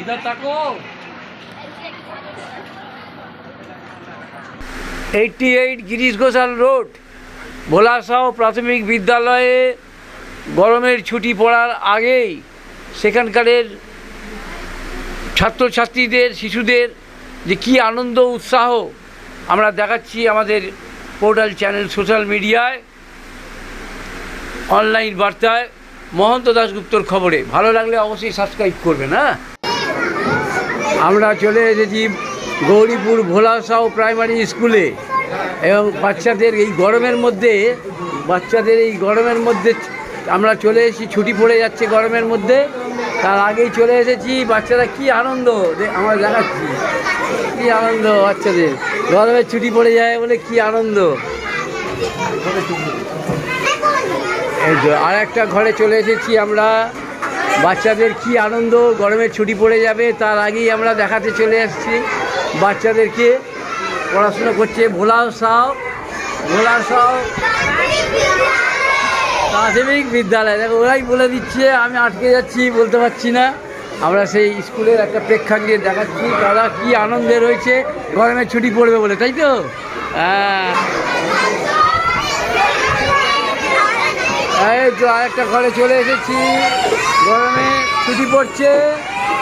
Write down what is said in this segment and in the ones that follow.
इधर तको 88 गिरीश घोषाल रोड ভোলাসাও প্রাথমিক বিদ্যালয়ে গরমের ছুটি পড়ার আগেই সেখানকারের ছাত্রছাত্রীদের শিশুদের যে কী আনন্দ উৎসাহ আমরা দেখাচ্ছি আমাদের পোর্টাল চ্যানেল সোশ্যাল মিডিয়ায় অনলাইন বার্তায় মহন্ত দাশগুপ্তর খবরে। ভালো লাগলে অবশ্যই সাবস্ক্রাইব করবেন। হ্যাঁ, আমরা চলে এসেছি গৌরীপুর ভোলাসাও প্রাইমারি স্কুলে এবং বাচ্চাদের এই গরমের মধ্যে আমরা চলে এসেছি। ছুটি পড়ে যাচ্ছে গরমের মধ্যে, তার আগেই চলে এসেছি। বাচ্চারা কি আনন্দ আমরা দেখাচ্ছি, কি আনন্দ বাচ্চাদের গরমের ছুটি পড়ে যায় বলে কি আনন্দ। এই তো আর একটা ঘরে চলে এসেছি আমরা। বাচ্চাদের কি আনন্দ, গরমের ছুটি পড়ে যাবে তার আগেই আমরা দেখাতে চলে এসেছি। বাচ্চাদেরকে পড়াশুনো করছে ভোলাসাও প্রাথমিক বিদ্যালয়। দেখো ওরাই বলে দিচ্ছে, আমি আটকে যাচ্ছি, বলতে পারছি না। আমরা সেই স্কুলের একটা প্রেক্ষাগৃহে দেখাচ্ছি তারা কি আনন্দে রয়েছে গরমের ছুটি পড়বে বলে, তাই তো? হ্যাঁ, এই তো আরেকটা ঘরে চলে এসেছি। গরমে ছুটি পড়ছে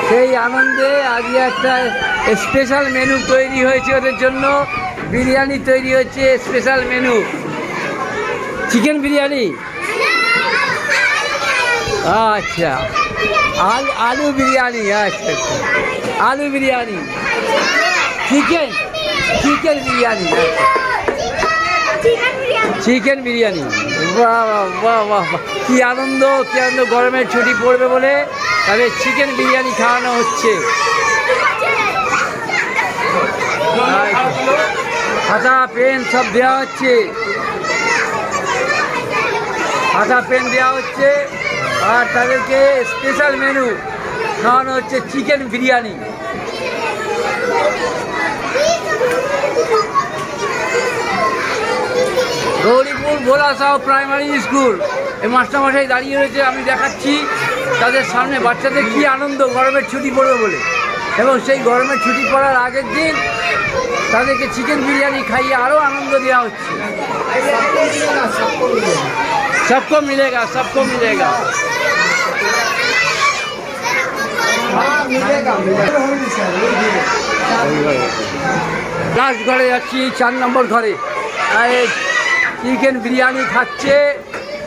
সেই আনন্দে আজকে একটা স্পেশাল মেনু তৈরি হয়েছে ওদের জন্য। বিরিয়ানি তৈরি হচ্ছে, স্পেশাল মেনু চিকেন বিরিয়ানি। আচ্ছা, আলু বিরিয়ানি। আচ্ছা আচ্ছা, আলু বিরিয়ানি, চিকেন বিরিয়ানি। চিকেন বিরিয়ানি, বাহ বাহ বাহ বাহ, কী আনন্দ কী আনন্দ। গরমের ছুটি পড়বে বলে তাদের চিকেন বিরিয়ানি খাওয়ানো হচ্ছে। খাতা পেন সব দেওয়া হচ্ছে, খাতা পেন দেওয়া হচ্ছে আর তাদেরকে স্পেশাল মেনু খাওয়ানো হচ্ছে chicken biryani. Gouripur Bholasao primary school, এই মাস্টারমশাই দাঁড়িয়ে রয়েছে, আমি দেখাচ্ছি তাদের সামনে বাচ্চাদের কী আনন্দ গরমের ছুটি পড়বে বলে। এবং সেই গরমের ছুটি পড়ার আগের দিন তাদেরকে চিকেন বিরিয়ানি খাইয়ে আরও আনন্দ দেওয়া হচ্ছে। সবকো মিলেগা, সবকো মিলেগা। লাস্ট ঘরে যাচ্ছি, 4 নম্বর ঘরে। চিকেন বিরিয়ানি খাচ্ছে,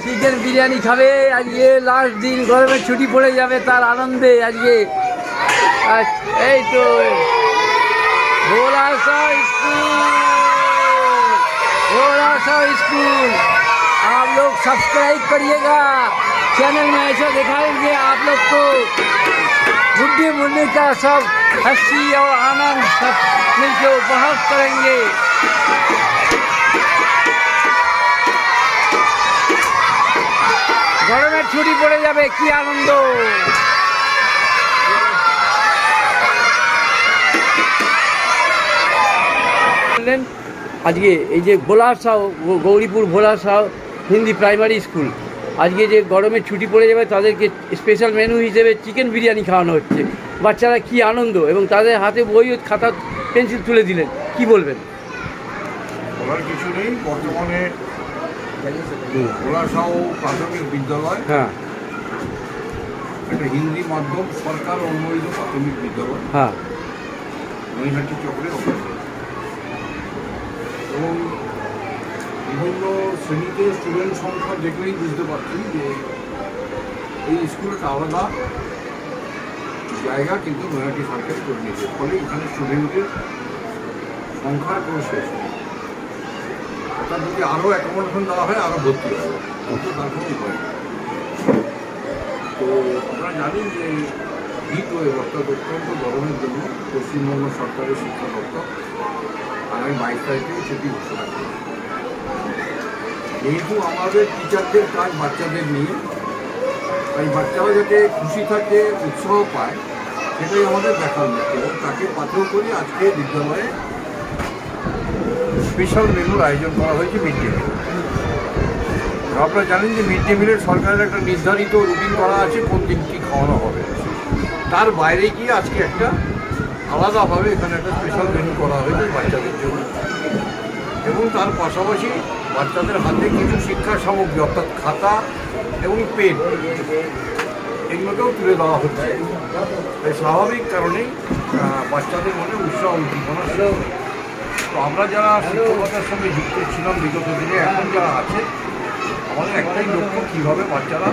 চিকেন বিরিয়ানি খাবে আজকে। লাস্ট দিন গরমের ছুটি পড়ে যাবে তার আনন্দে আজকে। এই তো भोलासाओ स्कूल, आप लोग सब्सक्राइब करिएगा। चैनल में ऐसा दिखाएंगे आप लोग को बुढ़ी मुन्नी का सब हंसी और आनंद सब मिलकर उपहार करेंगे। গরমের ছুটি পড়ে যাবে, কি আনন্দ। আজকে এই যে ভোলাসাও গৌরীপুর ভোলাসাও হিন্দি প্রাইমারি স্কুল, আজকে যে গরমের ছুটি পড়ে যাবে তাদেরকে স্পেশাল মেনু হিসেবে চিকেন বিরিয়ানি খাওয়ানো হচ্ছে। বাচ্চারা কি আনন্দ এবং তাদের হাতে বই খাতা পেন্সিল তুলে দিলেন, কি বলবেন? বলার কিছু নেই। বর্তমানে ভোলাসাও প্রাথমিক বিদ্যালয়, হ্যাঁ, একটা হিন্দি মাধ্যম সরকার অনুমোদিত প্রাথমিক বিদ্যালয়, হ্যাঁ, নৈহাটি চক্রে অবস্থিত। এবং বিভিন্ন শ্রেণীতে স্টুডেন্ট সংখ্যা দেখলেই বুঝতে পারছি যে এই স্কুল একটা আলাদা জায়গা কিন্তু নৈহাটি সরকার করে নিয়েছে। ফলে এখানে স্টুডেন্টের সংখ্যার কোনো শেষ নেই। অর্থাৎ যদি আরও অ্যাকোমোডেশন দেওয়া হয় আরও ভর্তি হবে, কিন্তু তার কোনো উপায় নেই। তো আমরা জানি যে হিট ওয়েভ অর্থাৎ অত্যন্ত গরমের জন্য পশ্চিমবঙ্গ সরকারের শিক্ষা দপ্তর আগামী 22 তারিখে ছুটি ঘোষণা করে। যেহেতু আমাদের টিচারদের কাজ বাচ্চাদের নিয়ে, তাই বাচ্চারা যাতে খুশি থাকে, উৎসাহ পায়, সেটাই আমাদের দেখার লক্ষ্য। এবং তাকে পাথেয় করে আজকে বিদ্যালয়ে স্পেশাল মেনুর আয়োজন করা হয়েছে মিড ডে মিল। আপনারা জানেন যে মিড ডে মিলের সরকারের একটা নির্ধারিত রুটিন করা আছে কোন দিন কী খাওয়ানো হবে। তার বাইরে গিয়ে আজকে একটা আলাদাভাবে এখানে একটা স্পেশাল মেনু করা হয়েছে বাচ্চাদের জন্য, এবং তার পাশাপাশি বাচ্চাদের হাতে কিছু শিক্ষা সামগ্রী অর্থাৎ খাতা এবং পেন এগুলোকেও তুলে দেওয়া হচ্ছে। তাই স্বাভাবিক কারণেই বাচ্চাদের মনে উৎসাহ উদ্দীপনা ছিল। তো আমরা যারা শিক্ষকতার সঙ্গে যুক্ত ছিলাম বিগত দিনে, এখন যারা আছে, আমাদের একটাই লক্ষ্য কীভাবে বাচ্চারা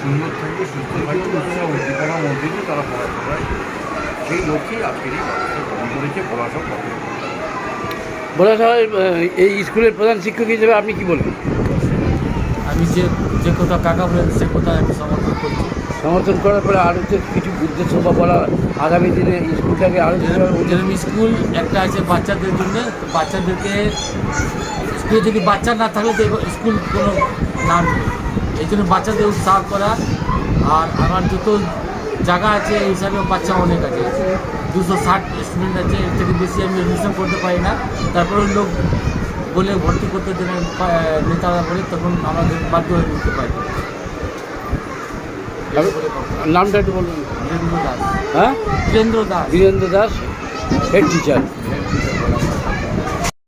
সুন্দর থাকবে, সুস্থ থাকবে, উৎসাহ উদ্দীপনার মধ্যে দিয়ে তারা পড়াশোনায়, সেই লক্ষ্যেই আজকের এই ব্যবস্থা গ্রহণ করেছে পড়াশোনা করতে। বলা হয় এই স্কুলের প্রধান শিক্ষক হিসেবে আপনি কি বলবেন? আমি যে কথা কাকা বলেন সে কথা আমি সমর্থন করছি। সমর্থন করার পরে আরও তো কিছু উদ্দেশ্য বা বলা আগামী দিনে স্কুলটাকে আরও যেরকম স্কুল একটা আছে বাচ্চাদের জন্য, তো বাচ্চাদেরকে স্কুলে যদি বাচ্চা না থাকলে তো স্কুল কোনো নাম নেই। এই জন্য বাচ্চাদের উৎসাহ করা। আর আমার যত জায়গা আছে এই হিসাবে বাচ্চা অনেক আছে, 260 স্টুডেন্ট আছে, এর থেকে বেশি আমি অ্যাডমিশন করতে পারি না। তারপরে লোক বলে ভর্তি করতে দেন নেতারা বলে, তখন আমাদের বাধ্য হয়ে নিতে পারি। নামটা একটু বলবেন। বীরেন্দ্র দাস। হ্যাঁ, বীরেন্দ্র দাস। Birendra Das, head teacher.